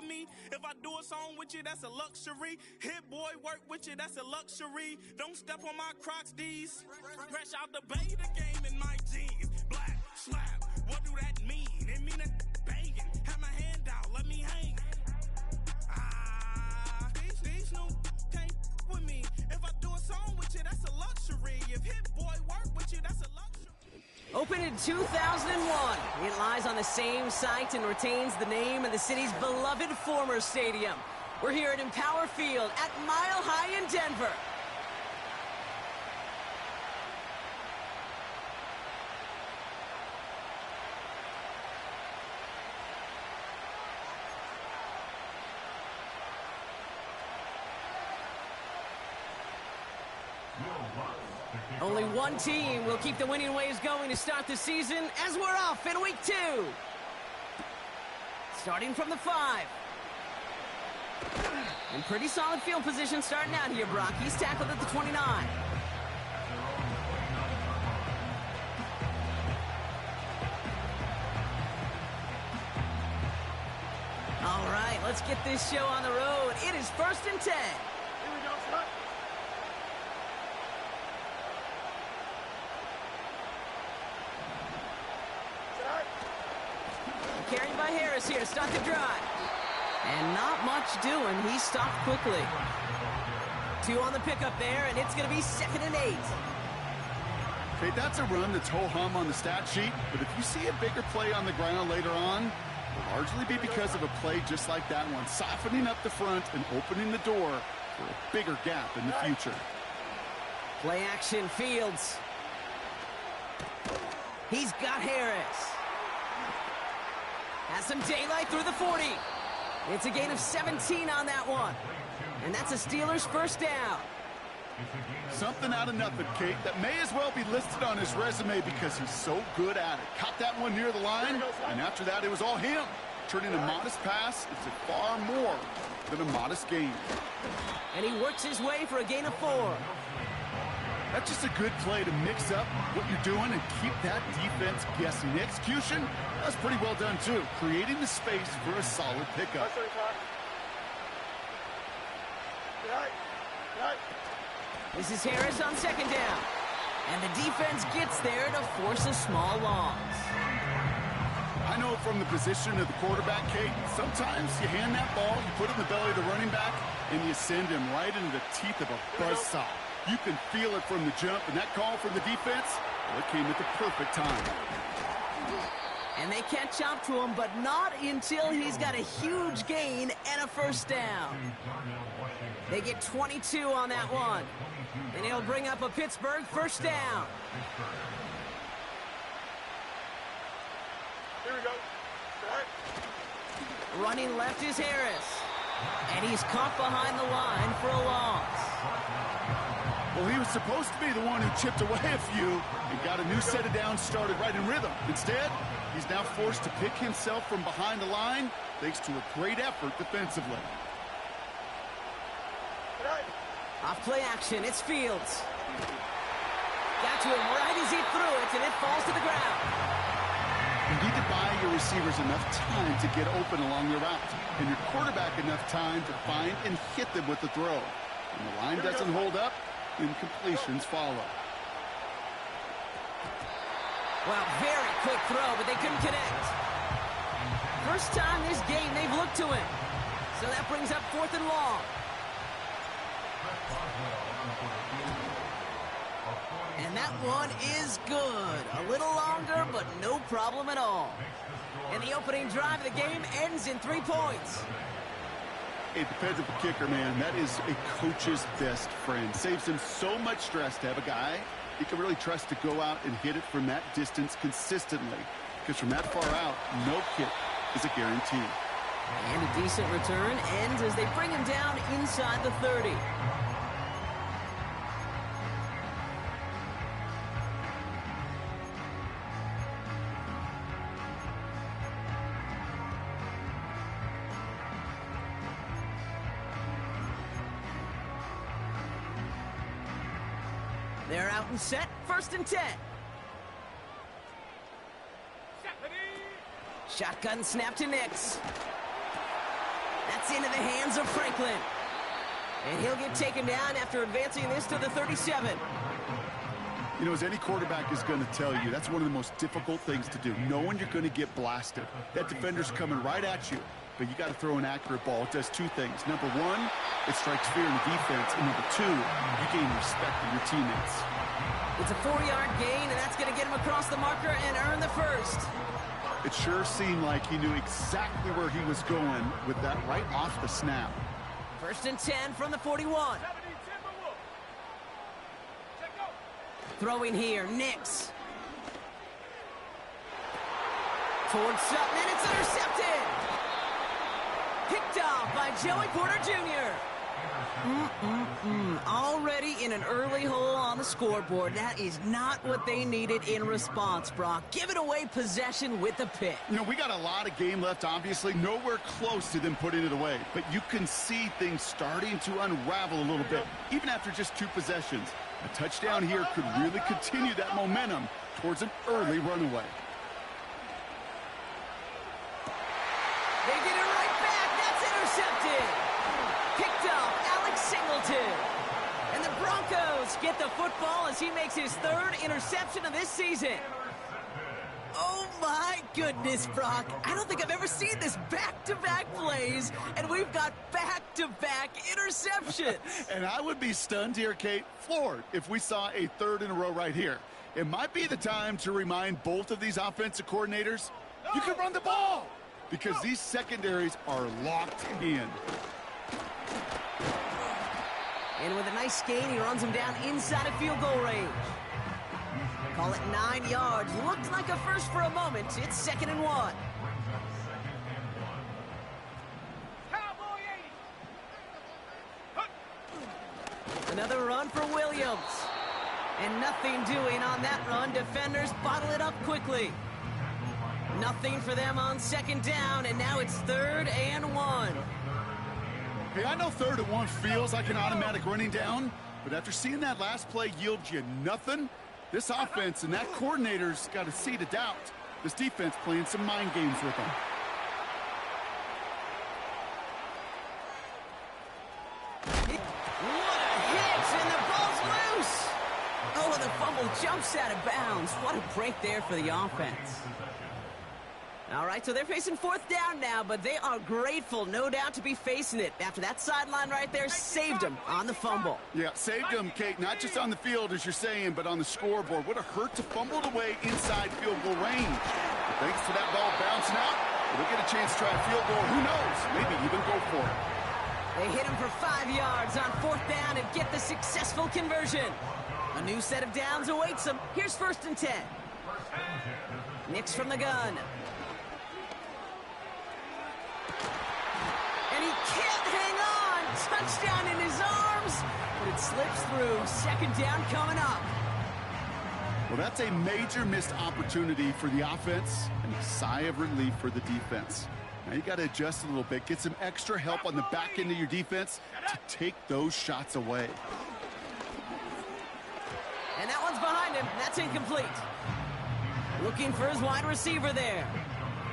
me. If I do a song with you, that's a luxury. Hit boy, work with you, that's a luxury. Don't step on my Crocs, D's. Fresh out the bay, the game in my jeans. Black, slap, what do that mean? It mean a banging. Have my hand out, let me hang. These new can't with me. If I do a song with you, that's a luxury. If hit boy, work with you, that's a luxury. Opened in 2001, it lies on the same site and retains the name of the city's beloved former stadium. We're here at Empower Field at Mile High in Denver. Only one team will keep the winning waves going to start the season as we're off in week 2. Starting from the 5. In pretty solid field position starting out here, Brock. He's tackled at the 29. All right, let's get this show on the road. It is 1st and 10. Here we go, Scott. Carried by Harris here to start the drive. And not much doing. He stopped quickly. 2 on the pickup there, and it's going to be 2nd and 8. Okay, that's a run that's ho-hum on the stat sheet, but if you see a bigger play on the ground later on, it'll largely be because of a play just like that one, softening up the front and opening the door for a bigger gap in the future. Play action, Fields. He's got Harris. Has some daylight through the 40. It's a gain of 17 on that one. And that's a Steelers first down. Something out of nothing, Kate, that may as well be listed on his resume because he's so good at it. Caught that one near the line, and after that it was all him. Turning a modest pass into far more than a modest gain. And he works his way for a gain of 4. That's just a good play to mix up what you're doing and keep that defense guessing. The execution, that's pretty well done too, creating the space for a solid pickup. This is Harris on 2nd down. And the defense gets there to force a small loss. I know from the position of the quarterback, Kate, sometimes you hand that ball, you put it in the belly of the running back, and you send him right into the teeth of a buzzsaw. You can feel it from the jump, and that call from the defense, well, it came at the perfect time. And they catch up to him, but not until he's got a huge gain and a first down. They get 22 on that one. And he'll bring up a Pittsburgh first down. Here we go. Running left is Harris. And he's caught behind the line for a loss. Well, he was supposed to be the one who chipped away a few and got a new set of downs started right in rhythm. Instead, he's now forced to pick himself from behind the line thanks to a great effort defensively. Off play action, it's Fields. Got to him right as he threw it, and it falls to the ground. You need to buy your receivers enough time to get open along your route, and your quarterback enough time to find and hit them with the throw. When the line doesn't hold up, incompletions follow. Well, very quick throw, but they couldn't connect. First time this game they've looked to him. So that brings up 4th and long. And that one is good. A little longer, but no problem at all. And the opening drive of the game ends in 3 points. A dependable kicker, man, that is a coach's best friend. Saves him so much stress to have a guy he can really trust to go out and hit it from that distance consistently. Because from that far out, no kick is a guarantee. And a decent return ends as they bring him down inside the 30. They're out and set, 1st and 10. Shotgun snap to Nix. into the hands of Franklin. And he'll get taken down after advancing this to the 37. You know, as any quarterback is going to tell you, that's one of the most difficult things to do, knowing you're going to get blasted. That defender's coming right at you, but you got to throw an accurate ball. It does two things. Number one, it strikes fear in the defense, and number two, you gain respect from your teammates. It's a 4-yard gain, and that's going to get him across the marker and earn the first. It sure seemed like he knew exactly where he was going with that right off the snap. 1st and 10 from the 41. Throwing here, Nix. Towards Sutton, and it's intercepted. Picked off by Joey Porter Jr. Already in an early hole on the scoreboard. That is not what they needed in response, Brock. Giving away possession with the pick. You know, we got a lot of game left, obviously. Nowhere close to them putting it away. But you can see things starting to unravel a little bit, even after just 2 possessions. A touchdown here could really continue that momentum towards an early runaway. They get it right back. That's intercepted. Picked up Alex Singleton. And the Broncos get the football as he makes his 3rd interception of this season. Oh, my goodness, Brock. I don't think I've ever seen this back-to-back plays, and we've got back-to-back interceptions. And I would be stunned here, Kate, floored, if we saw a 3rd in a row right here. It might be the time to remind both of these offensive coordinators, you can run the ball, because these secondaries are locked in. And with a nice gain, he runs him down inside of field goal range. Call it 9 yards. Looked like a first for a moment. It's 2nd and 1. Another run for Williams. And nothing doing on that run. Defenders bottle it up quickly. Nothing for them on 2nd down, and now it's 3rd and 1. Hey, I know 3rd and 1 feels like an automatic running down, but after seeing that last play yield you nothing, this offense and that coordinator's got a seed of doubt. This defense playing some mind games with them. What a hit, and the ball's loose. Oh, and the fumble jumps out of bounds. What a break there for the offense. All right, so they're facing 4th down now, but they are grateful, no doubt, to be facing it. After that sideline right there saved them on the fumble. Yeah, saved them, Kate, not just on the field, as you're saying, but on the scoreboard. What a hurt to fumble it away inside field goal range. But thanks to that ball bouncing out, they'll get a chance to try a field goal. Who knows? Maybe even go for it. They hit him for 5 yards on 4th down and get the successful conversion. A new set of downs awaits them. Here's 1st and 10. Nix from the gun. And he can't hang on. Touchdown in his arms, but it slips through. 2nd down coming up. Well, that's a major missed opportunity for the offense and a sigh of relief for the defense. Now you got to adjust a little bit, get some extra help on the back end of your defense to take those shots away. And that one's behind him. That's incomplete. Looking for his wide receiver there.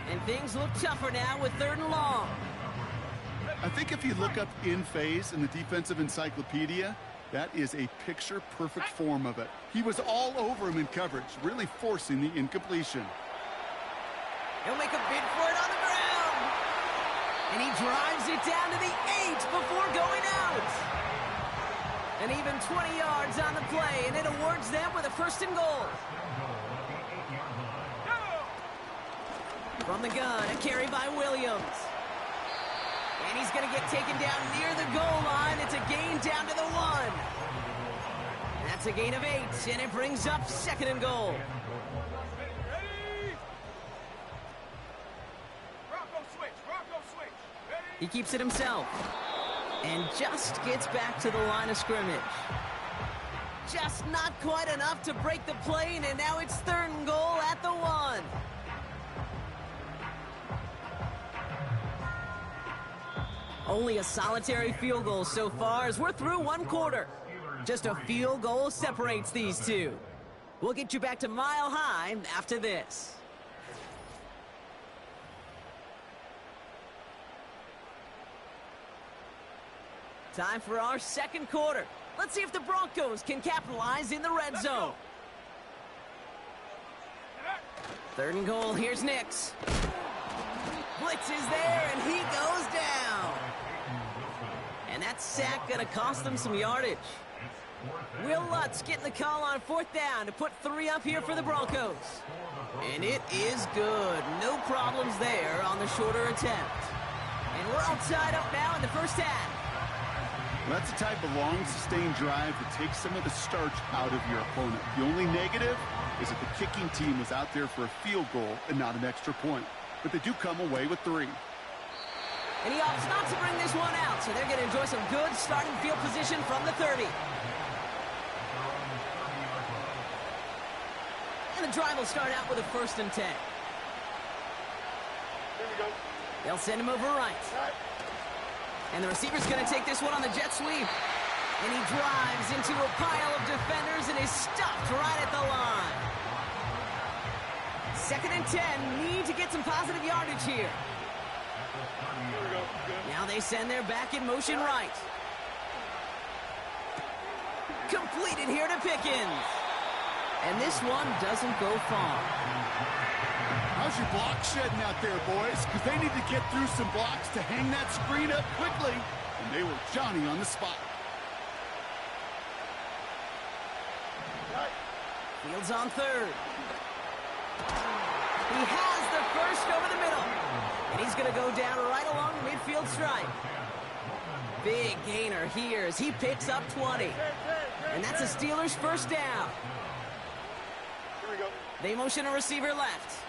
And things look tougher now with 3rd and long. I think if you look up in phase in the defensive encyclopedia, that is a picture-perfect form of it. He was all over him in coverage, really forcing the incompletion. He'll make a bid for it on the ground. And he drives it down to the 8 before going out. And even 20 yards on the play, and it awards them with a 1st and goal. From the gun, a carry by Williams. And he's going to get taken down near the goal line. It's a gain down to the 1. That's a gain of 8, and it brings up 2nd and goal. He keeps it himself. And just gets back to the line of scrimmage. Just not quite enough to break the play, and now it's 3rd and goal at the 1. Only a solitary field goal so far as we're through 1 quarter. Just a field goal separates these two. We'll get you back to Mile High after this. Time for our second quarter. Let's see if the Broncos can capitalize in the red zone. Third and goal, here's Nix. Blitz is there, and he goes down. And that sack gonna cost them some yardage. Will Lutz getting the call on fourth down to put 3 up here for the Broncos. And it is good. No problems there on the shorter attempt. And we're all tied up now in the first half. Well, that's the type of long, sustained drive that takes some of the starch out of your opponent. The only negative is that the kicking team was out there for a field goal and not an extra point. But they do come away with 3. And he opts not to bring this one out, so they're going to enjoy some good starting field position from the 30. And the drive will start out with a 1st and 10. Here we go. They'll send him over right. And the receiver's going to take this one on the jet sweep. And he drives into a pile of defenders and is stopped right at the line. 2nd and 10, need to get some positive yardage here. Here we go. Good. Now they send their back in motion right. Completed here to Pickens. And this one doesn't go far. How's your block shedding out there, boys? Because they need to get through some blocks to hang that screen up quickly. And they were Johnny on the spot. Fields on 3rd. He has the first over the middle. And he's going to go down right along the midfield stripe. Big gainer here as he picks up 20. And that's a Steelers first down. Here we go. They motion a receiver left.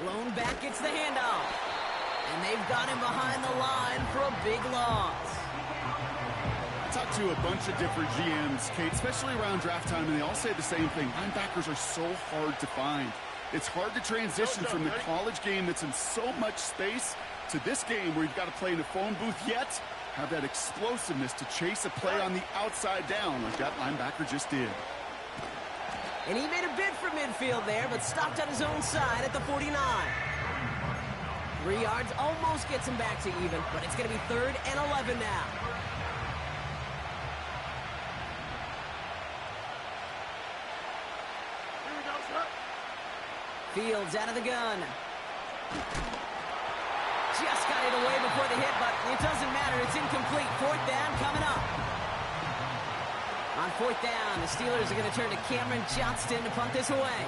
Lone back gets the handoff. And they've got him behind the line for a big loss. I talked to a bunch of different GMs, Kate, especially around draft time, and they all say the same thing. Linebackers are so hard to find. It's hard to transition from the college game that's in so much space to this game where you've got to play in a phone booth, yet have that explosiveness to chase a play on the outside down like that linebacker just did. And he made a bid for midfield there, but stopped on his own side at the 49. 3 yards almost gets him back to even, but it's going to be 3rd and 11 now. Here we go, sir. Fields out of the gun. Just got it away before the hit, but it doesn't matter. It's incomplete. 4th down coming up. On 4th down, the Steelers are going to turn to Cameron Johnston to punt this away.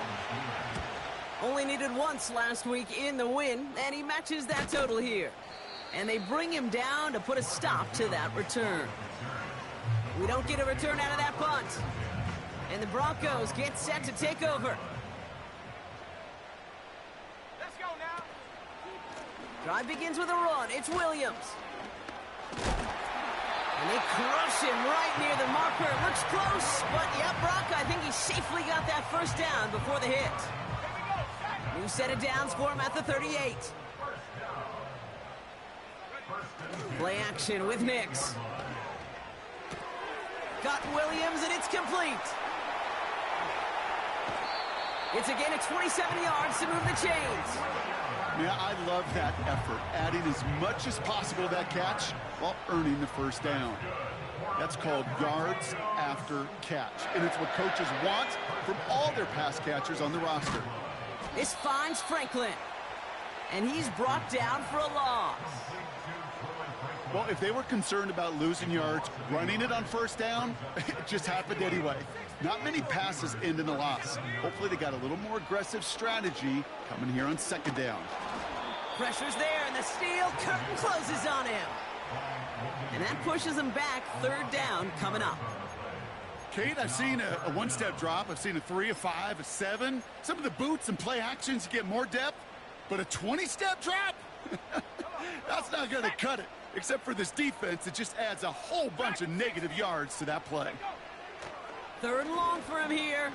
Only needed once last week in the win, and he matches that total here. And they bring him down to put a stop to that return. We don't get a return out of that punt. And the Broncos get set to take over. Let's go now. Drive begins with a run. It's Williams. And they crush him right near the marker. It looks close, but yeah, Brock, I think he safely got that first down before the hit. New set of downs for him at the 38. Play action with Nix. Got Williams, and it's complete. It's a gain of 27 yards to move the chains. Yeah, I love that effort, adding as much as possible to that catch while earning the first down. That's called yards after catch, and it's what coaches want from all their pass catchers on the roster. This finds Franklin, and he's brought down for a loss. Well, if they were concerned about losing yards, running it on first down, it just happened anyway. Not many passes end in a loss. Hopefully they got a little more aggressive strategy coming here on 2nd down. Pressure's there, and the steel curtain closes on him. And that pushes him back. 3rd down coming up. Kate, I've seen a one-step drop. I've seen a 3, a 5, a 7. Some of the boots and play actions get more depth, but a 20-step drop? That's not going to cut it. Except for this defense, it just adds a whole bunch of negative yards to that play. 3rd and long for him here.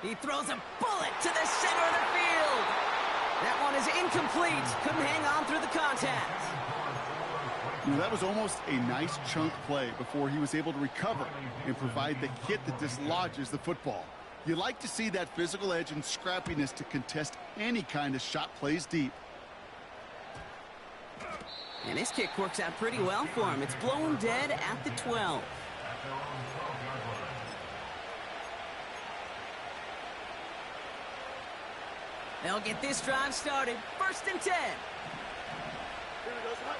He throws a bullet to the center of the field. That one is incomplete. Couldn't hang on through the contact. You know, that was almost a nice chunk play before he was able to recover and provide the hit that dislodges the football. You like to see that physical edge and scrappiness to contest any kind of shot plays deep. And this kick works out pretty well for him. It's blown dead at the 12. They'll get this drive started. 1st and 10. Here we go, son.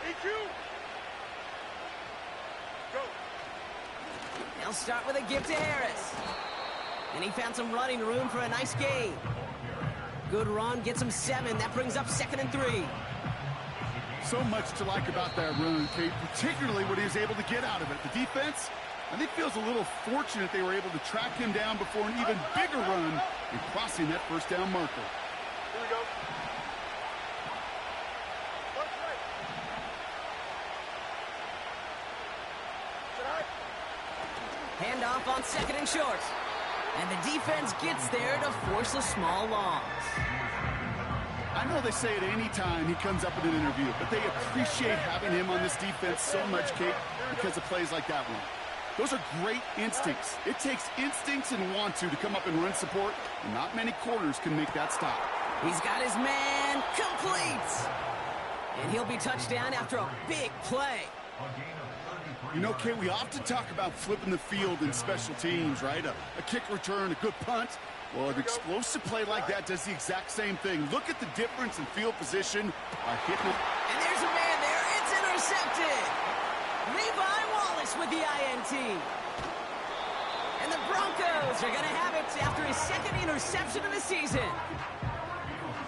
EQ. Go. They'll start with a give to Harris. And he found some running room for a nice gain. Good run, gets him 7. That brings up 2nd and 3. So much to like about that run, Kate, particularly what he was able to get out of it. The defense, I think, feels a little fortunate they were able to track him down before an even bigger run and crossing that 1st down marker. Here we go. Left, right. Handoff on 2nd and short. And the defense gets there to force a small loss. I know they say it any time he comes up in an interview, but they appreciate having him on this defense so much, Kate, because of plays like that one. Those are great instincts. It takes instincts and want to come up and run support, and not many corners can make that stop. He's got his man complete. And he'll be touched down after a big play. You know, Kate, we often talk about flipping the field in special teams, right? A kick return, a good punt. Well, an explosive play like that does the exact same thing. Look at the difference in field position by hitting it. And there's a man there. It's intercepted. Levi Wallace with the INT. And the Broncos are going to have it after his 2nd interception of the season.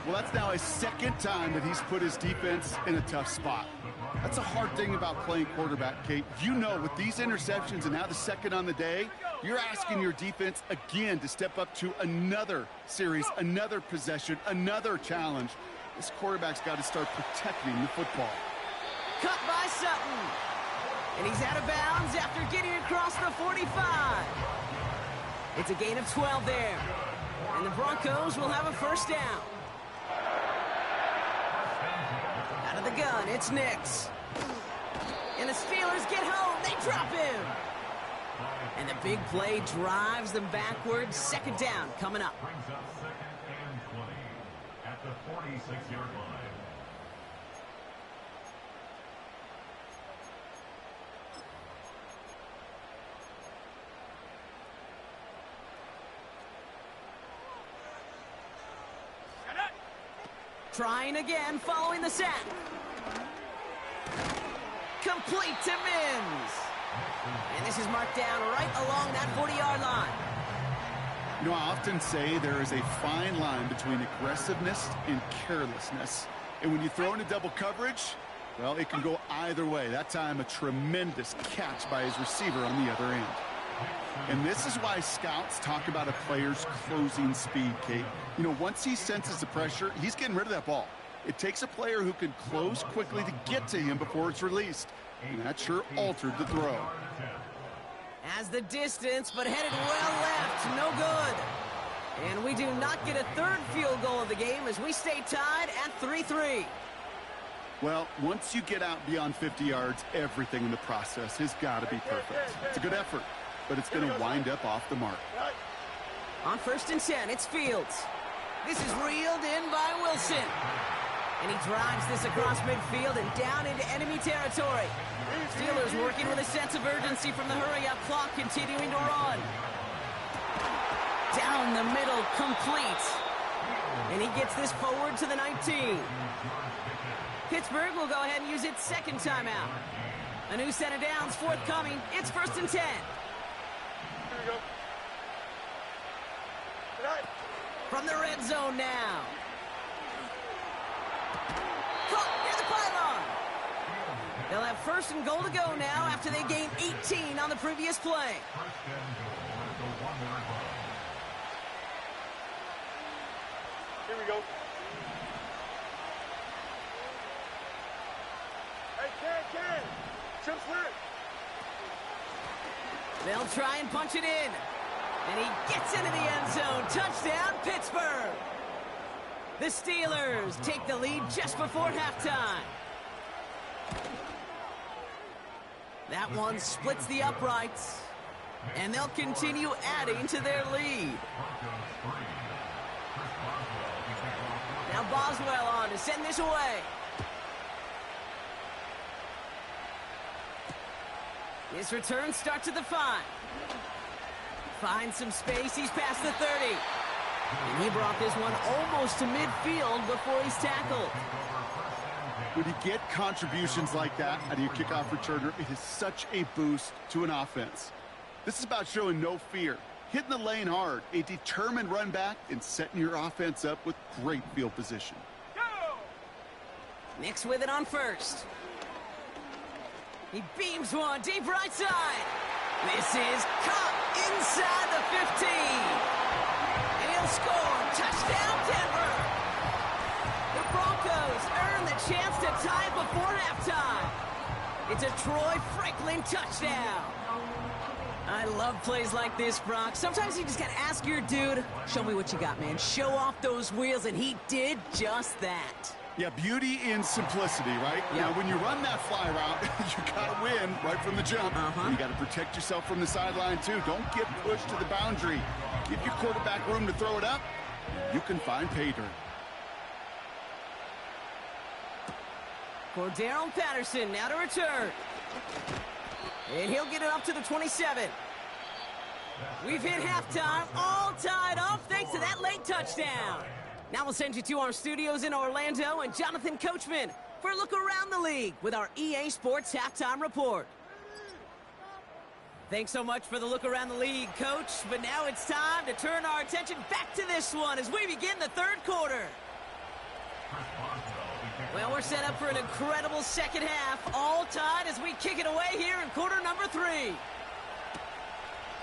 Well, that's now his 2nd time that he's put his defense in a tough spot. That's a hard thing about playing quarterback, Kate. You know, with these interceptions and now the 2nd on the day, you're asking your defense again to step up to another series, another possession, another challenge. This quarterback's got to start protecting the football. Cut by Sutton. And he's out of bounds after getting across the 45. It's a gain of 12 there. And the Broncos will have a 1st down. Out of the gun, it's Nix. And the Steelers get home. They drop him. And the big play drives them backwards. 2nd down coming up. Brings up 2nd and 20 at the 46-yard line. Trying again, following the sack. Complete to Mims. And this is marked down right along that 40-yard line. You know, I often say there is a fine line between aggressiveness and carelessness. And when you throw into double coverage, well, it can go either way. That time, a tremendous catch by his receiver on the other end. And this is why scouts talk about a player's closing speed, Kate. You know, once he senses the pressure, he's getting rid of that ball. It takes a player who can close quickly to get to him before it's released. And that sure altered the throw. Has the distance, but headed well left. No good. And we do not get a 3rd field goal of the game as we stay tied at 3-3. Well, once you get out beyond 50 yards, everything in the process has got to be perfect. It's a good effort, but it's going to wind up off the mark. On 1st and 10, it's Fields. This is reeled in by Wilson. And he drives this across midfield and down into enemy territory. Steelers working with a sense of urgency from the hurry-up clock, continuing to run. Down the middle, complete. And he gets this forward to the 19. Pittsburgh will go ahead and use its 2nd timeout. A new set of downs forthcoming. It's 1st and 10. Here we go. Tonight. From the red zone now. Caught near the pylon. They'll have 1st and goal to go now after they gained 18 on the previous play. Here we go. Hey, Ken. Chip slick. They'll try and punch it in. And he gets into the end zone. Touchdown, Pittsburgh. The Steelers take the lead just before halftime. That one splits the uprights. And they'll continue adding to their lead. Now Boswell on to send this away. His return starts at the 5. Finds some space. He's past the 30. And he brought this one almost to midfield before he's tackled. When you get contributions like that out of your kickoff returner, it is such a boost to an offense. This is about showing no fear, hitting the lane hard, a determined run back, and setting your offense up with great field position. Nix with it on first. He beams one deep right side. This is caught inside the 15. And he'll score. Touchdown, Denver. The Broncos earn the chance to tie it before halftime. It's a Troy Franklin touchdown. I love plays like this, Brock. Sometimes you just got to ask your dude, show me what you got, man. Show off those wheels, and he did just that. Yeah, beauty in simplicity, right? Yeah. Now, when you run that fly route, you got to win right from the jump. You got to protect yourself from the sideline, too. Don't get pushed to the boundary. Give your quarterback room to throw it up. You can find pay dirt. Cordero Patterson now to return. And he'll get it up to the 27. We've hit halftime, all tied up thanks to that late touchdown. Now we'll send you to our studios in Orlando and Jonathan Coachman for a look around the league with our EA Sports Halftime Report. Thanks so much for the look around the league, Coach. But now it's time to turn our attention back to this one as we begin the third quarter. Well, we're set up for an incredible second half, all tied as we kick it away here in quarter number 3.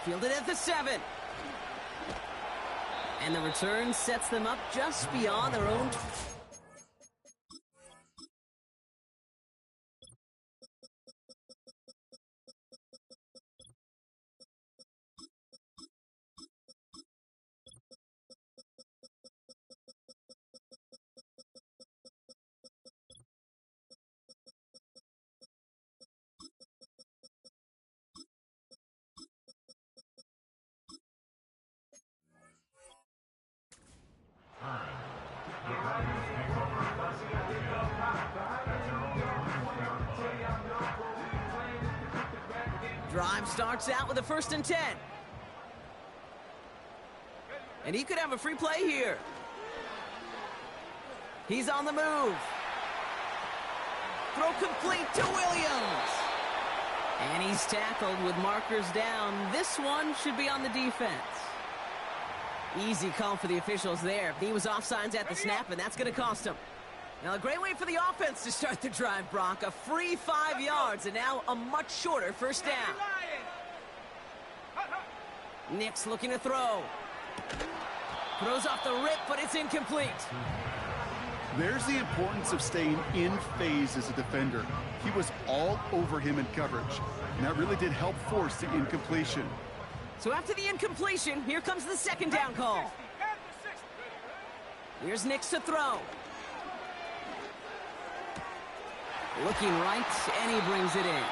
Fielded at the 7. And the return sets them up just beyond their own. Drive starts out with a 1st and 10. And he could have a free play here. He's on the move. Throw complete to Williams. And he's tackled with markers down. This one should be on the defense. Easy call for the officials there. He was offsides at the snap, and that's going to cost him. Now, a great way for the offense to start the drive, Brock. A free 5 yards, and now a much shorter 1st down. Nix looking to throw. Throws off the rip, but it's incomplete. There's the importance of staying in phase as a defender. He was all over him in coverage, and that really did help force the incompletion. So after the incompletion, here comes the 2nd down call. Here's Nix to throw. Looking right, and he brings it in.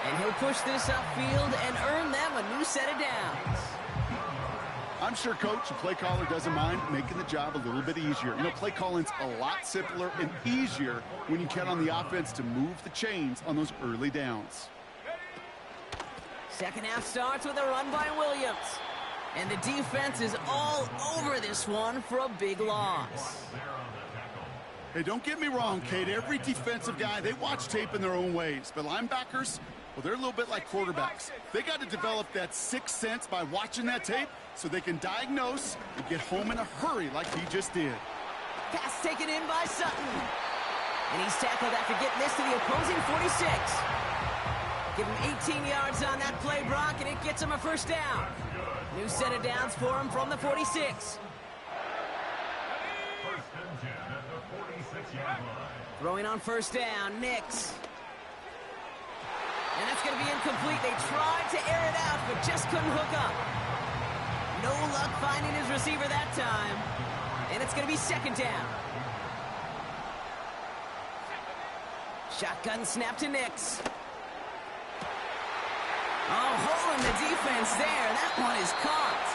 And he'll push this upfield and earn them a new set of downs. I'm sure coach and play caller doesn't mind making the job a little bit easier. You know, play calling's a lot simpler and easier when you count on the offense to move the chains on those early downs. Second half starts with a run by Williams. And the defense is all over this one for a big loss. Hey, don't get me wrong, Kate. Every defensive guy, they watch tape in their own ways. But linebackers, well, they're a little bit like quarterbacks. They got to develop that sixth sense by watching that tape so they can diagnose and get home in a hurry like he just did. Pass taken in by Sutton. And he's tackled after getting this to the opposing 46. Give him 18 yards on that play, Brock, and it gets him a 1st down. New set of downs for him from the 46. Throwing on 1st down, Nix. And that's going to be incomplete. They tried to air it out, but just couldn't hook up. No luck finding his receiver that time. And it's going to be 2nd down. Shotgun snap to Nix. Oh, hole in the defense there. That one is caught.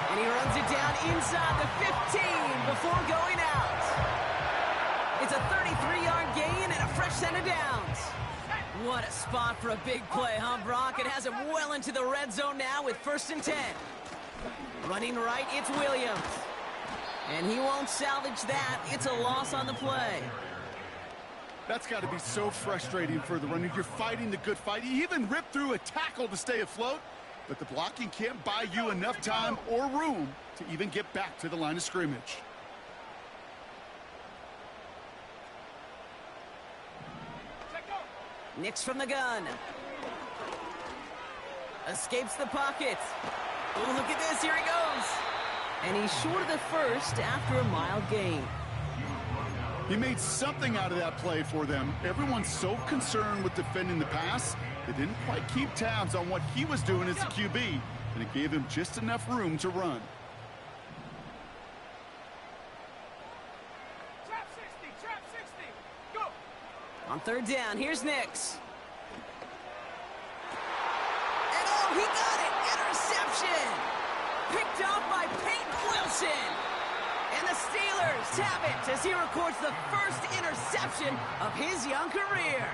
And he runs it down inside the 15 before going out. a 33-yard gain and a fresh set of downs. What a spot for a big play, huh, Brock? It has him well into the red zone now with 1st and 10. Running right, it's Williams. And he won't salvage that. It's a loss on the play. That's got to be so frustrating for the runner. You're fighting the good fight. You even ripped through a tackle to stay afloat, but the blocking can't buy you enough time or room to even get back to the line of scrimmage. Nix from the gun. Escapes the pocket. Oh, look at this. Here he goes. And he's short of the first after a mild gain. He made something out of that play for them. Everyone's so concerned with defending the pass, they didn't quite keep tabs on what he was doing as a QB, and it gave him just enough room to run. Trap 60, go! On 3rd down, here's Nix. And oh, he got it! Interception! Picked off by Peyton Wilson. And the Steelers have it as he records the first interception of his young career.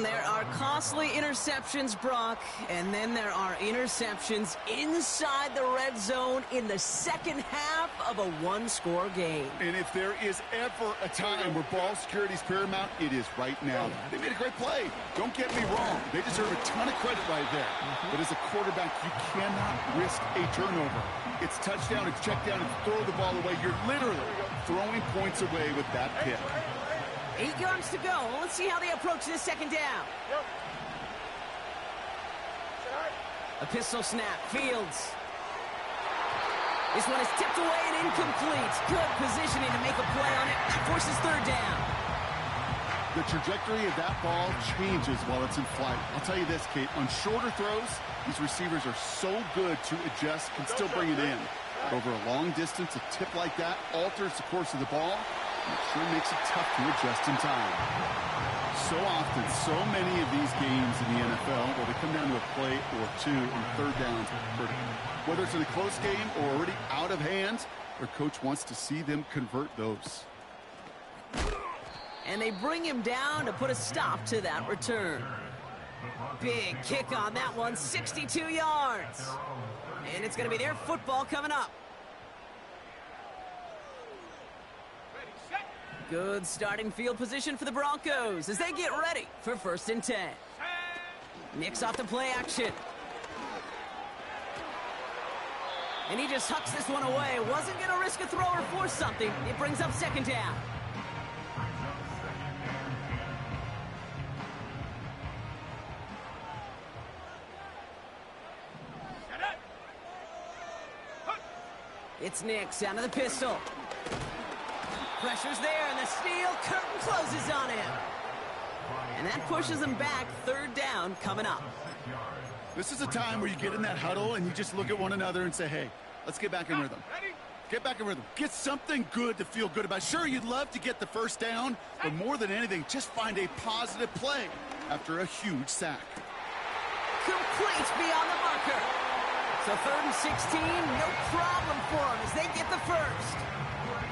There are costly interceptions, Brock, and then there are interceptions inside the red zone in the second half of a one-score game. And if there is ever a time where ball security is paramount, it is right now. They made a great play. Don't get me wrong. They deserve a ton of credit right there. But as a quarterback, you cannot risk a turnover. It's touchdown, it's check down, it's throw the ball away. You're literally throwing points away with that pick. 8 yards to go. Let's see how they approach this 2nd down. A pistol snap. Fields. This one is tipped away and incomplete. Good positioning to make a play on it. That forces 3rd down. The trajectory of that ball changes while it's in flight. I'll tell you this, Kate. On shorter throws, these receivers are so good to adjust and still bring it in. But over a long distance, a tip like that alters the course of the ball. It sure makes it tough to adjust in time. So often, so many of these games in the NFL where they come down to a play or two and 3rd downs. Whether it's in a close game or already out of hand, their coach wants to see them convert those. And they bring him down to put a stop to that return. Big kick on that one, 62 yards. And it's going to be their football coming up. Good starting field position for the Broncos as they get ready for 1st and 10. Nix off the play action. And he just hucks this one away. Wasn't going to risk a throw or force something. It brings up 2nd down. It's Nix out of the pistol. Pressure's there, and the steel curtain closes on him. And that pushes him back. 3rd down coming up. This is a time where you get in that huddle and you just look at one another and say, hey, let's get back in rhythm. Get back in rhythm. Get something good to feel good about. Sure, you'd love to get the 1st down, but more than anything, just find a positive play after a huge sack. Complete beyond the marker. So 3rd and 16, no problem for him as they get the 1st.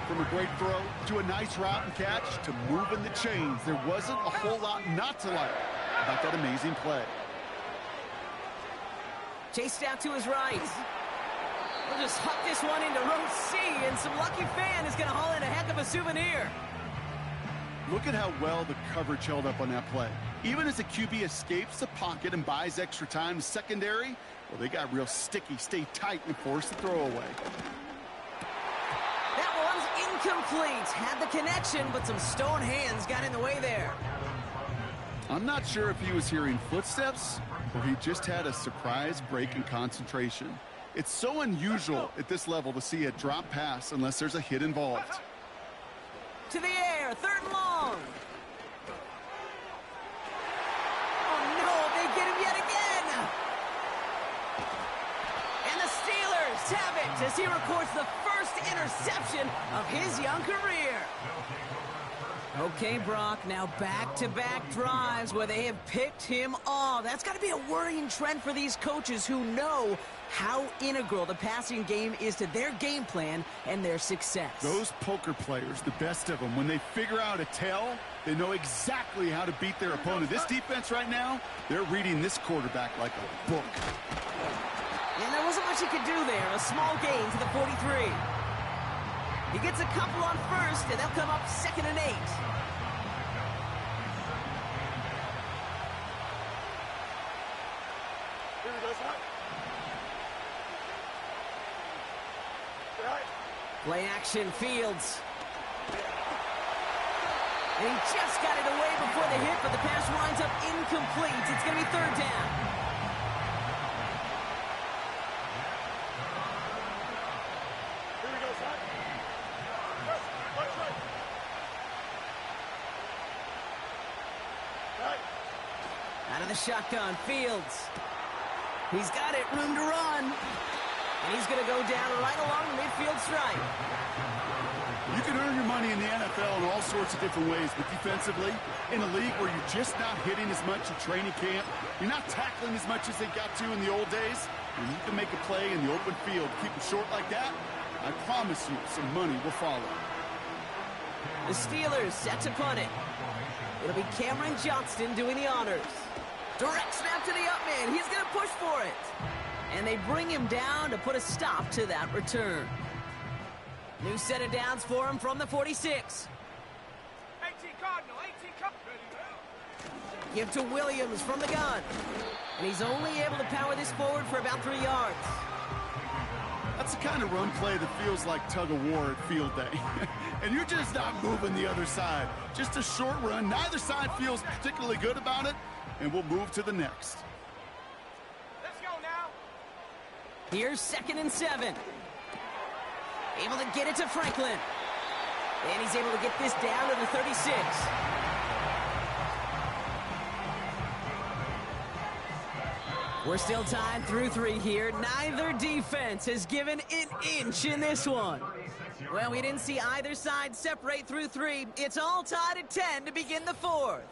From a great throw to a nice route and catch to moving the chains, there wasn't a whole lot not to like about that amazing play. Chased out to his right. We'll just huck this one into row C, and some lucky fan is going to haul in a heck of a souvenir. Look at how well the coverage held up on that play. Even as the QB escapes the pocket and buys extra time, secondary, well, they got real sticky, stay tight, and force the throw away. That one's incomplete. Had the connection, but some stone hands got in the way there. I'm not sure if he was hearing footsteps or he just had a surprise break in concentration. It's so unusual at this level to see a drop pass unless there's a hit involved. To the air, 3rd and long. Oh no, they get him yet again. And the Steelers have it as he records the first interception of his young career. Okay, Brock, now back-to-back drives where they have picked him off. That's got to be a worrying trend for these coaches who know how integral the passing game is to their game plan and their success. Those poker players, the best of them, when they figure out a tell, they know exactly how to beat their opponent. This defense right now, they're reading this quarterback like a book. And there wasn't much he could do there. A small gain to the 43. He gets a couple on first, and they'll come up 2nd and 8. Play action, Fields. And he just got it away before the hit, but the pass winds up incomplete. It's going to be 3rd down. Here we go, son. Watch right. Right. Out of the shotgun, Fields. He's got it, room to run. And he's going to go down right along the midfield stripe. You can earn your money in the NFL in all sorts of different ways, but defensively, in a league where you're just not hitting as much in training camp, you're not tackling as much as they got to in the old days, when you can make a play in the open field, keep it short like that, I promise you some money will follow. The Steelers set to punt it. It'll be Cameron Johnston doing the honors. Direct snap to the up man. He's going to push for it. And they bring him down to put a stop to that return. New set of downs for him from the 46. 18 Cardinal, 18 Cardinal. Give to Williams from the gun. And he's only able to power this forward for about 3 yards. That's the kind of run play that feels like tug of war at field day. And you're just not moving the other side. Just a short run. Neither side feels particularly good about it. And we'll move to the next. Let's go now. Here's 2nd and 7. Able to get it to Franklin. And he's able to get this down to the 36. We're still tied through 3 here. Neither defense has given an inch in this one. Well, we didn't see either side separate through 3. It's all tied at 10 to begin the 4th.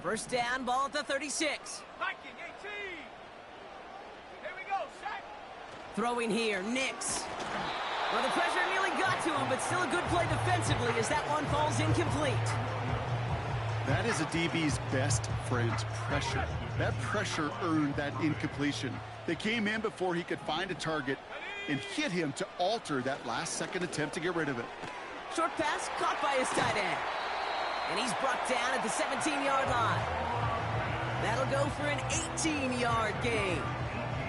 First down, ball at the 36. Viking, 18. Here we go, set. Throwing here, Nix. Well, the pressure nearly got to him, but still a good play defensively as that one falls incomplete. That is a DB's best friend, pressure. That pressure earned that incompletion. They came in before he could find a target and hit him to alter that last-second attempt to get rid of it. Short pass caught by his tight end. And he's brought down at the 17-yard line. That'll go for an 18-yard gain.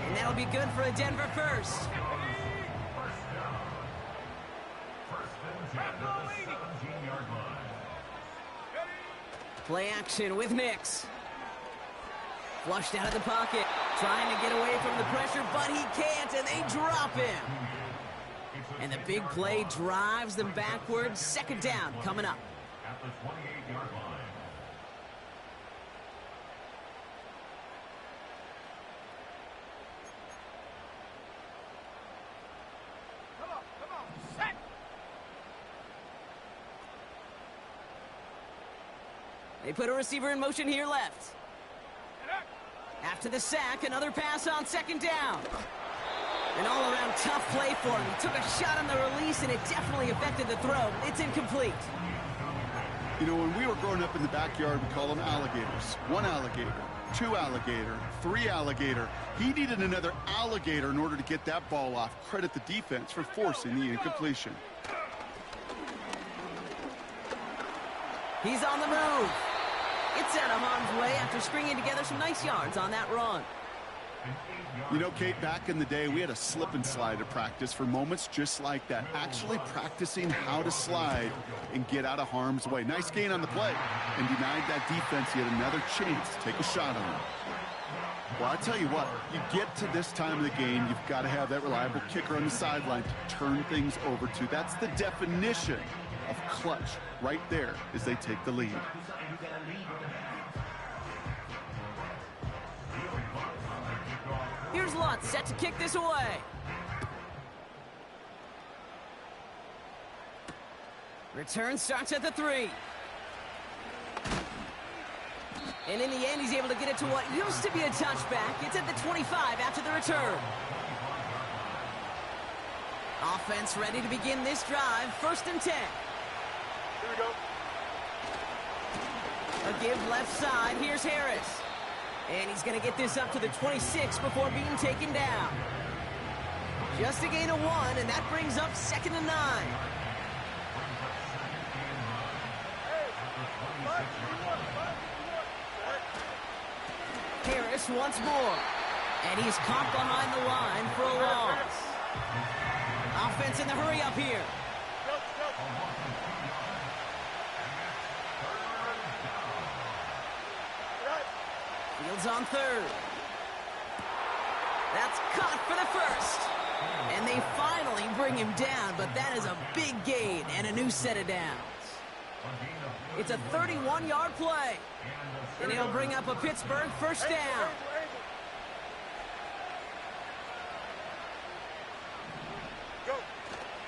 And that'll be good for a Denver first. Play action with Nix. Flushed out of the pocket. Trying to get away from the pressure, but he can't, and they drop him. And the big play drives them backwards. 2nd down coming up. At the 28-yard line. Come on, set. They put a receiver in motion here left. After the sack, another pass on 2nd down. An all-around tough play for him. He took a shot on the release, and it definitely affected the throw. It's incomplete. You know, when we were growing up in the backyard, we call them alligators. 1 alligator, 2 alligator, 3 alligator. He needed another alligator in order to get that ball off. Credit the defense for forcing the incompletion. He's on the move. It's out of harm's way after stringing together some nice yards on that run. You know, Kate, back in the day, we had a slip and slide at practice for moments just like that. Actually practicing how to slide and get out of harm's way. Nice gain on the play and denied that defense yet another chance to take a shot on him. Well, I tell you what, you get to this time of the game, you've got to have that reliable kicker on the sideline to turn things over to. That's the definition of clutch right there as they take the lead. Here's Lutz set to kick this away. Return starts at the 3. And in the end, he's able to get it to what used to be a touchback. It's at the 25 after the return. Offense ready to begin this drive. 1st and 10. Here we go. A give left side. Here's Harris. And he's going to get this up to the 26 before being taken down. Just a gain of 1, and that brings up 2nd and 9. Harris once more. And he's caught behind the line for a loss. Offense in the hurry up here. Fields on 3rd. That's caught for the 1st. And they finally bring him down, but that is a big gain and a new set of downs. It's a 31-yard play. And he'll bring up a Pittsburgh 1st down.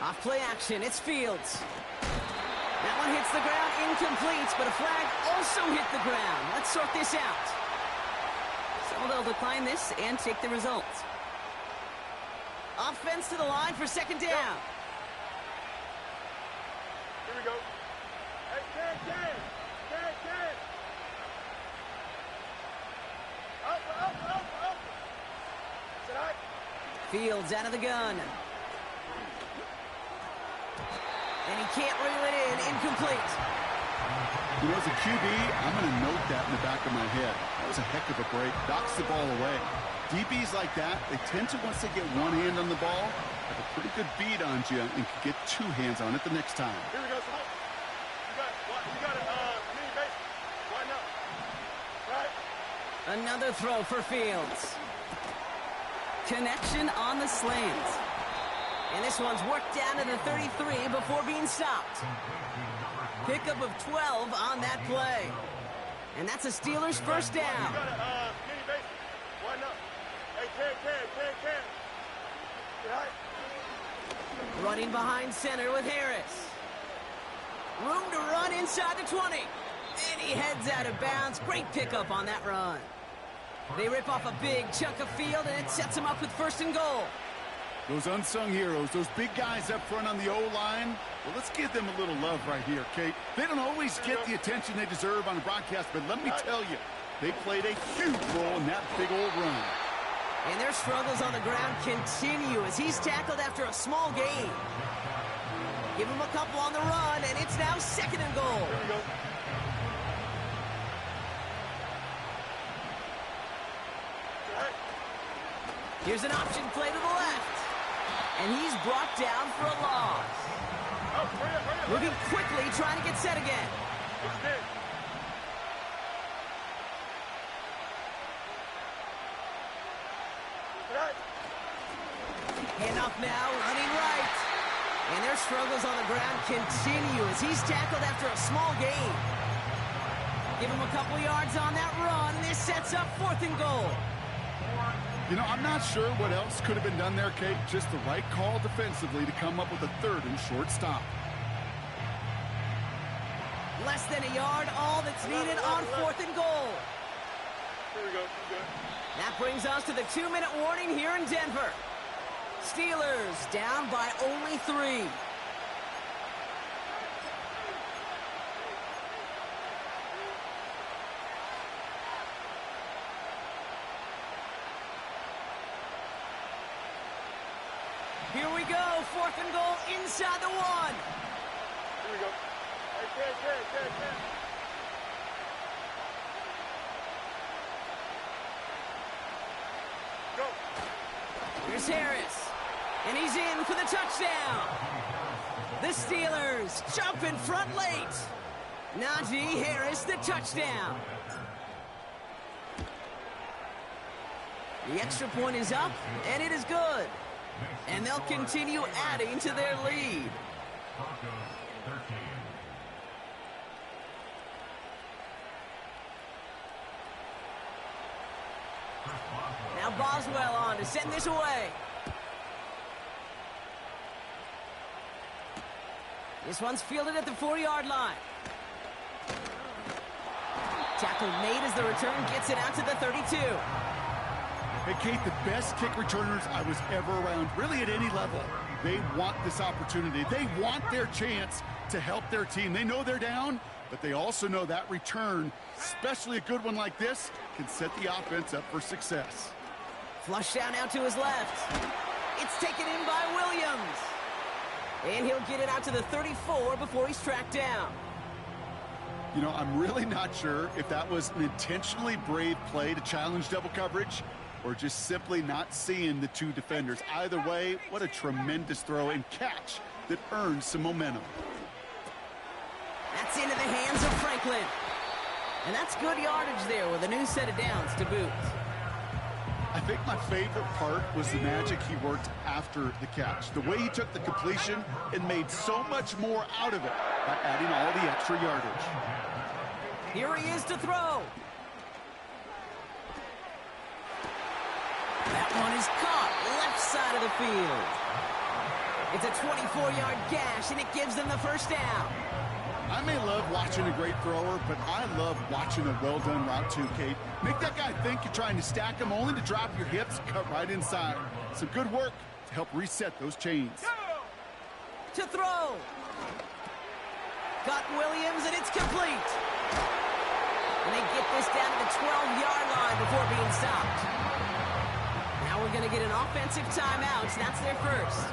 Off play action, it's Fields. That one hits the ground, incomplete, but a flag also hit the ground. Let's sort this out. So they'll decline this and take the result. Offense to the line for 2nd down. Here we go. Hey, 10. Up. Sit high. Fields out of the gun. And he can't reel it in. Incomplete. You know, as a QB, I'm going to note that in the back of my head. That was a heck of a break. Knocks the ball away. DBs like that, they tend to, once they get one hand on the ball, have a pretty good beat on you and can get 2 hands on it the next time. Here we go. You got it. Mini base. Line up. Right. Another throw for Fields. Connection on the slant. And this one's worked down to the 33 before being stopped. Pickup of 12 on that play. And that's a Steelers 1st down. You got it. Mini base. Line up. Hey, 10. Get high. Running behind center with Harris. Room to run inside the 20. And he heads out of bounds. Great pickup on that run. They rip off a big chunk of field, and it sets them up with 1st and goal. Those unsung heroes, those big guys up front on the O-line, well, let's give them a little love right here, Kate. They don't always get the attention they deserve on a broadcast, but let me tell you, they played a huge role in that big old run. And their struggles on the ground continue as he's tackled after a small gain. Give him a couple on the run, and it's now 2nd and goal. Here we go. Here's an option play to the left. And he's brought down for a loss. Moving quickly, trying to get set again. Handoff now, running right. And their struggles on the ground continue as he's tackled after a small gain. Give him a couple yards on that run, and this sets up 4th and goal. You know, I'm not sure what else could have been done there, Kate. Just the right call defensively to come up with a 3rd and short stop. Less than a yard, all that's needed on 4th and goal. Here we go. Good. That brings us to the 2-minute warning here in Denver. Steelers down by only 3. Here we go, 4th and goal inside the 1. Here we go. Hey, 10. Go. Here's Harris, and he's in for the touchdown. The Steelers jump in front late. Najee Harris, the touchdown. The extra point is up, and it is good. And they'll continue adding to their lead. Now Boswell on to send this away. This one's fielded at the 4-yard line. Tackle made as the return gets it out to the 32. Hey, Kate, the best kick returners I was ever around, really at any level, they want this opportunity. They want their chance to help their team. They know they're down, but they also know that return, especially a good one like this, can set the offense up for success. Flush down out to his left. It's taken in by Williams. And he'll get it out to the 34 before he's tracked down. You know, I'm really not sure if that was an intentionally brave play to challenge double coverage or just simply not seeing the two defenders. Either way, what a tremendous throw and catch that earns some momentum. That's into the hands of Franklin. And that's good yardage there with a new set of downs to boot. I think my favorite part was the magic he worked after the catch. The way he took the completion and made so much more out of it by adding all the extra yardage. Here he is to throw. That one is caught left side of the field. It's a 24-yard gash, and it gives them the first down. I may love watching a great thrower, but I love watching a well-done route too, Kate. Make that guy think you're trying to stack him only to drop your hips, cut right inside. Some good work to help reset those chains. To throw. Got Williams, and it's complete. And they get this down to the 12-yard line before being stopped. Now we're going to get an offensive timeout. That's their first.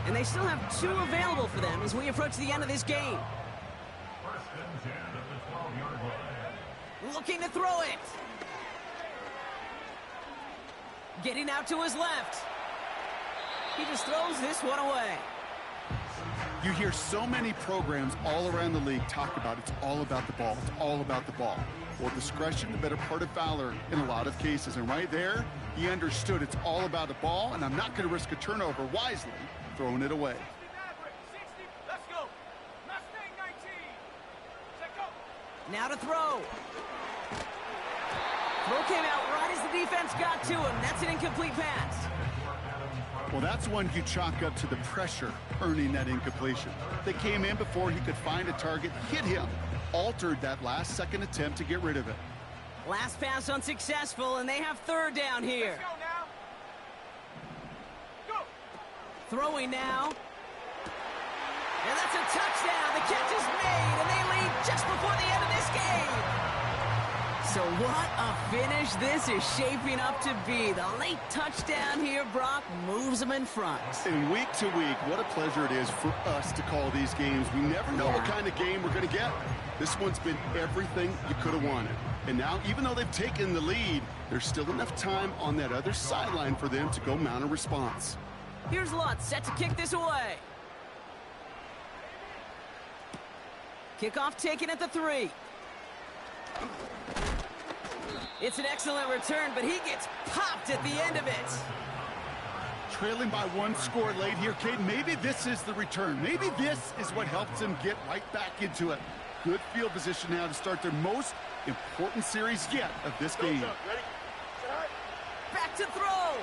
And they still have 2 available for them as we approach the end of this game. First and 10 at the 12-yard line. Looking to throw it. Getting out to his left. He just throws this one away. You hear so many programs all around the league talk about it's all about the ball. It's all about the ball. Well, discretion, the better part of valor in a lot of cases. And right there, he understood it's all about the ball, and I'm not going to risk a turnover wisely, throwing it away. Let's go. Mustang 19. Set go. Now to throw. Throw came out right as the defense got to him. That's an incomplete pass. Well, that's one you chalk up to the pressure earning that incompletion. They came in before he could find a target, hit him, altered that last-second attempt to get rid of it. Last pass unsuccessful, and they have 3rd down here. Let's go now. Go. Throwing now. And that's a touchdown. The catch is made, and they lead just before the end of this game. So what a finish this is shaping up to be. The late touchdown here, Brock, moves them in front. And week to week, what a pleasure it is for us to call these games. We never know what kind of game we're going to get. This one's been everything you could have wanted. And now, even though they've taken the lead, there's still enough time on that other sideline for them to go mount a response. Here's Lutz set to kick this away. Kickoff taken at the 3. It's an excellent return, but he gets popped at the end of it. Trailing by 1 score late here, Kate. Maybe this is the return. Maybe this is what helps them get right back into it. Good field position now to start their most important series yet of this game. Ready? Set. Back to throw.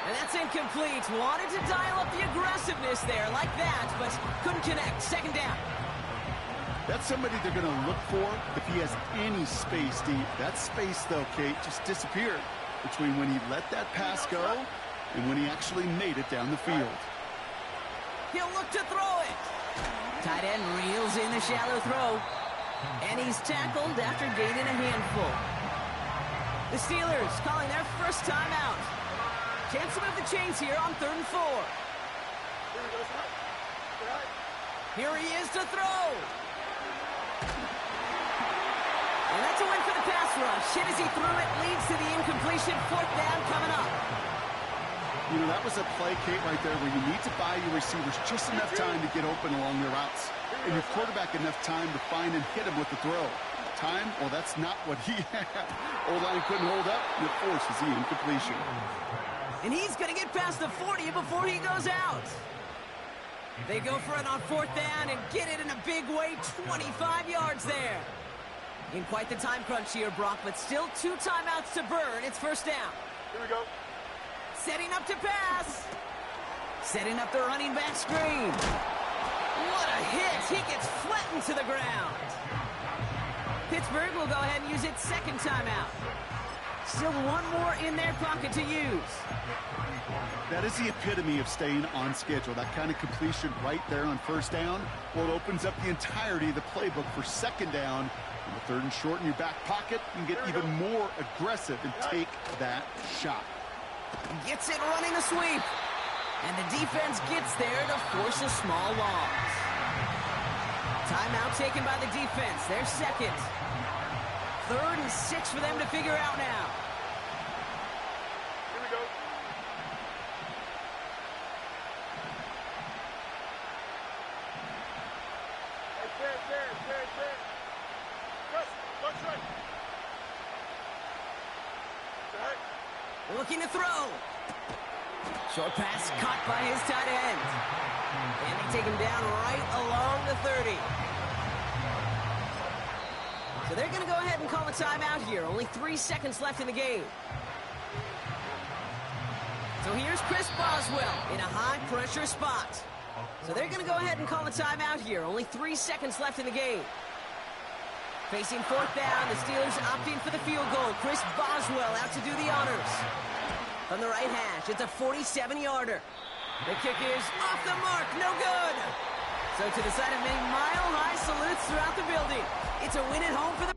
And that's incomplete. Wanted to dial up the aggressiveness there like that, but couldn't connect. 2nd down. That's somebody they're going to look for if he has any space deep. That space, though, Kate, just disappeared between when he let that pass go and when he actually made it down the field. He'll look to throw it. Tight end reels in the shallow throw. And he's tackled after gaining a handful. The Steelers calling their first timeout. Chance to move the chains here on 3rd and 4. Here he is to throw. And that's a win for the pass rush. Hit as he threw it, leads to the incompletion. 4th down coming up. You know, that was a play, Kate, right there where you need to buy your receivers just enough time to get open along their routes. And your quarterback enough time to find and hit him with the throw. Time? Well, that's not what he had. O-line couldn't hold up, and it forces the incompletion. And he's going to get past the 40 before he goes out. They go for it on 4th down and get it in a big way, 25 yards there. In quite the time crunch here, Brock, but still 2 timeouts to burn. It's 1st down. Here we go. Setting up to pass. Setting up the running back screen. What a hit! He gets flattened to the ground. Pittsburgh will go ahead and use its second timeout. Still one more in their pocket to use. That is the epitome of staying on schedule. That kind of completion right there on first down. Well, it opens up the entirety of the playbook for second down. On the third and short in your back pocket, you can get even more aggressive and take that shot. Gets it running the sweep. And the defense gets there to force a small loss. Timeout taken by the defense. Their second. 3rd and 6 for them to figure out now. Here we go. Hey, Ted. Press, punch right. Right. Looking to throw. Short pass caught by his tight end. And they take him down right along the 30. So they're going to go ahead and call a timeout here. Only 3 seconds left in the game. So here's Chris Boswell in a high-pressure spot. So they're going to go ahead and call a timeout here. Only 3 seconds left in the game. Facing 4th down, the Steelers opting for the field goal. Chris Boswell out to do the honors. From the right hash, it's a 47-yarder. The kick is off the mark, no good. So to the side of many mile-high salutes throughout the building. It's a win at home for the...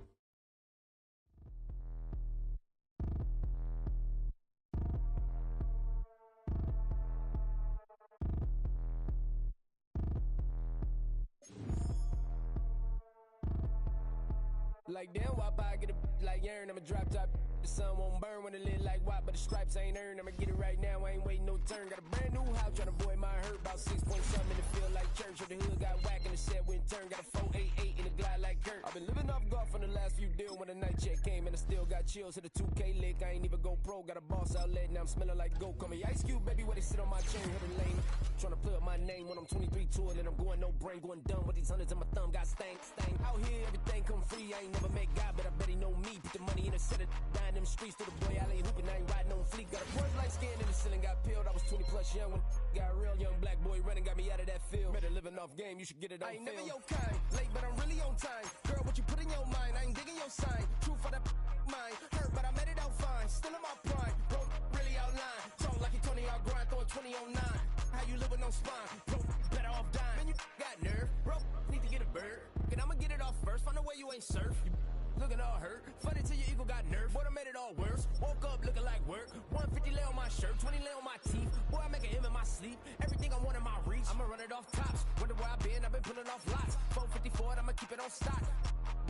Like damn, why I get a like urn? I'ma drop top. The sun won't burn when it lit like white, but the stripes ain't earned. I'ma get it right now, I ain't waiting no turn. Got a brand new house, tryna avoid my hurt. About 6 point something in the field like church. Or the hood got whack and the set went turn. Got a 488 in the glide like Kurt. I've been living off golf on the last few deals. When the night check came and I still got chills. Hit a 2K lick, I ain't even go pro. Got a boss outlet, now I'm smelling like goat. Call me Ice Cube, baby, where they sit on my chain. Hit a lane, tryna play up my name when I'm 23 to it. And I'm going no brain, going dumb with these hundreds in my thumb. Got stank. Out here, everything come free. I ain't never met God, but I bet he know me. Put the money in a set of dying them streets to the boy. I ain't hooping, I ain't riding on fleek. Got a point blank skin in the ceiling, got peeled. I was 20 plus young when got real. Young black boy running, got me out of that field. Better living off game, you should get it on film. I ain't never your kind, late but I'm really on time. Girl, what you put in your mind, I ain't digging your sign. True for that mind, hurt but I made it out fine. Still in my prime, bro, really outline. Talk like you 20 out grind, throwing 20 on 9. How you living on spine, bro, better off dying. Man, you got nerve, bro, need to get a bird. And I'ma get it off first, find a way you ain't surf. You looking all hurt, funny till your ego got nerve. Boy, I made it all worse, woke up looking like work. 150 lay on my shirt, 20 lay on my teeth. Boy, I make an M in my sleep, everything I want in my reach. I'ma run it off tops, wonder where I been, I've been pulling off lots. 454, I'ma keep it on stock.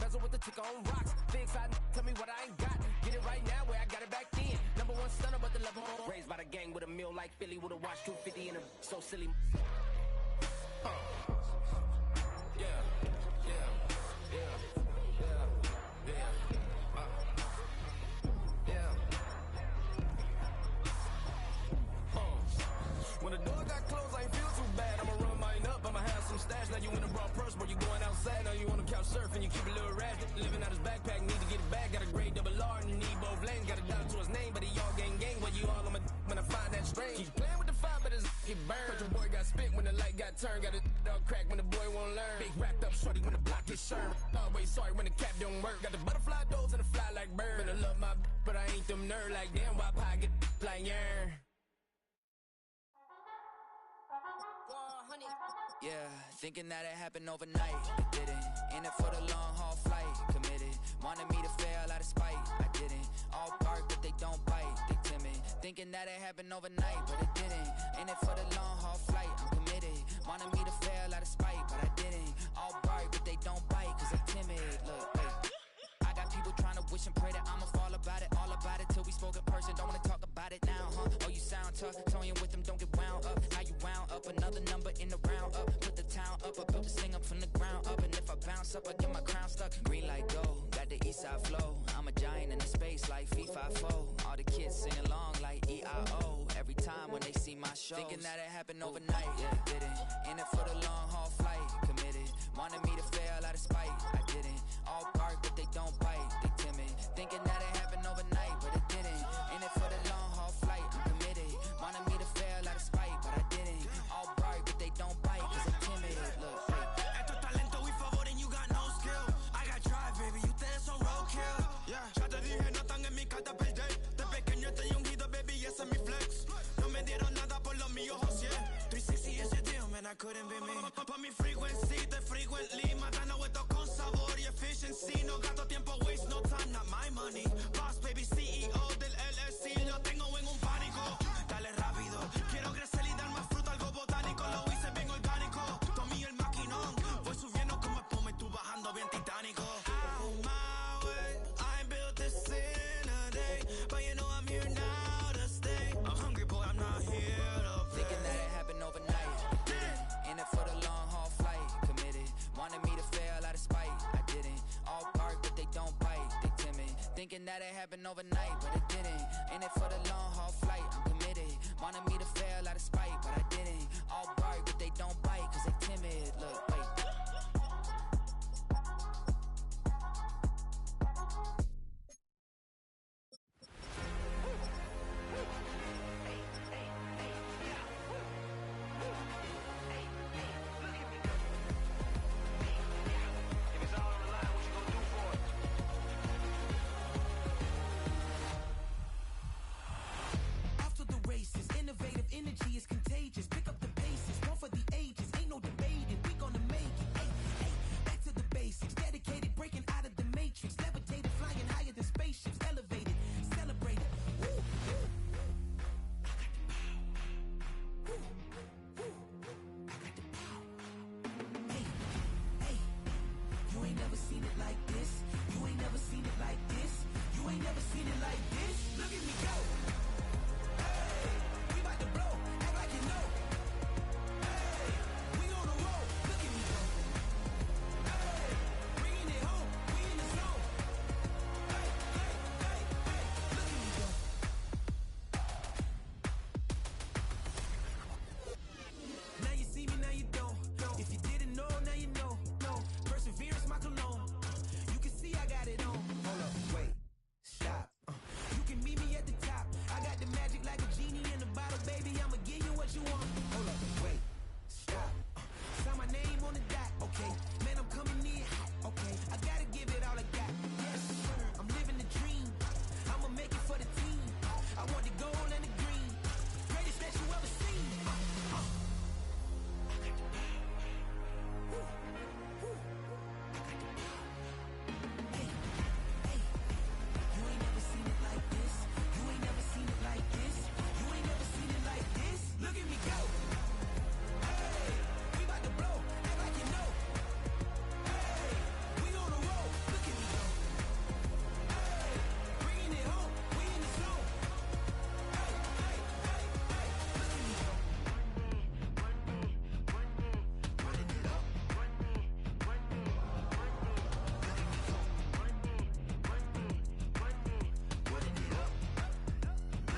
Bezel with the ticker on rocks. Things I tell me what I ain't got. Get it right now where I got it back then. Number one stunner, but the level raised by the gang with a meal like Philly with a watch 250 and a so silly. When the door got closed, I ain't feel too bad. I'ma run mine up, I'ma have some stash. Now you in a raw purse, but you going outside. Now you on the couch surfing, you keep a little rat. Living out his backpack, need to get it back. Got a grade double R and need both lanes. Got a dollar to his name, but he all gang. Where you all on my when I find that strange. He's playing with the fire, but his get burned. But your boy got spit when the light got turned. Got a dog crack when the boy won't learn. Big wrapped up shorty when the block gets shurned. Always sorry when the cap don't work. Got the butterfly doors and the fly like bird. And I love my but I ain't them nerd like damn. Why pie get like yarn? Yeah, thinking that it happened overnight, it didn't. In it for the long haul flight, committed. Wanted me to fail out of spite, I didn't. All bark but they don't bite, they timid. Thinking that it happened overnight, but it didn't. In it for the long haul flight, I'm committed. Wanted me to fail out of spite, but I didn't. All bark but they don't bite, cause they timid. Look, wait. I got people trying to wish and pray that I'ma fall about it. All about it till we spoke in person, don't wanna talk about it now, huh? Oh, you sound tough, toying with them, don't get wound up. How you wound up, another number in the round up. Put the town up, I built this thing up from the ground up. And if I bounce up, I get my crown stuck. Green light go, got the east side flow. I'm a giant in the space like FIFA 4. All the kids sing along like EIO. Every time when they see my shows. Thinking that it happened overnight, yeah, didn't. In it for the long haul flight, committed. Wanted me to fail out of spite, I didn't. All bark but they don't bite, they timid. Thinking that it happened overnight, but it didn't. In it for the long haul flight, I'm committed. Wanted me to fail out of spite, but I didn't. couldn't be me. Pa' mi frequency, te frequently. Matando esto con sabor y efficiency. No gasto tiempo, waste no time, not my money. Boss baby, CEO del LLC. Lo tengo en un pánico. Dale rápido, quiero crecer y dar más fruto, algo botánico. Lo hice bien orgánico. Tomé el maquinón. Voy subiendo como espuma y tú bajando bien titánico. Out my way, I ain't built this in a day. But you know I'm here now to stay. I'm hungry, boy, I'm not here to play. Thinking that it happened overnight. In it for the long haul flight. Committed. Wanted me to fail out of spite. I didn't. All bark, but they don't bite. They timid. Thinking that it happened overnight, but it didn't. In it for the long haul flight. I'm committed. Wanted me to fail out of spite, but I didn't. All bark, but they don't bite, cause they timid. Look, wait. Off to the races, innovative energy is contagious. Pick up the paces, one for the ages. Ain't no debating, we gonna make it. Hey, hey, back to the basics. Dedicated, breaking out of the matrix. Levitated, flying higher than spaceships. Elevated, celebrated. Woo, woo. I got the power. Woo, woo. I got the power. Hey, hey, you ain't never seen it like this. You ain't never seen it like this. You ain't never seen it like this. Look at me go.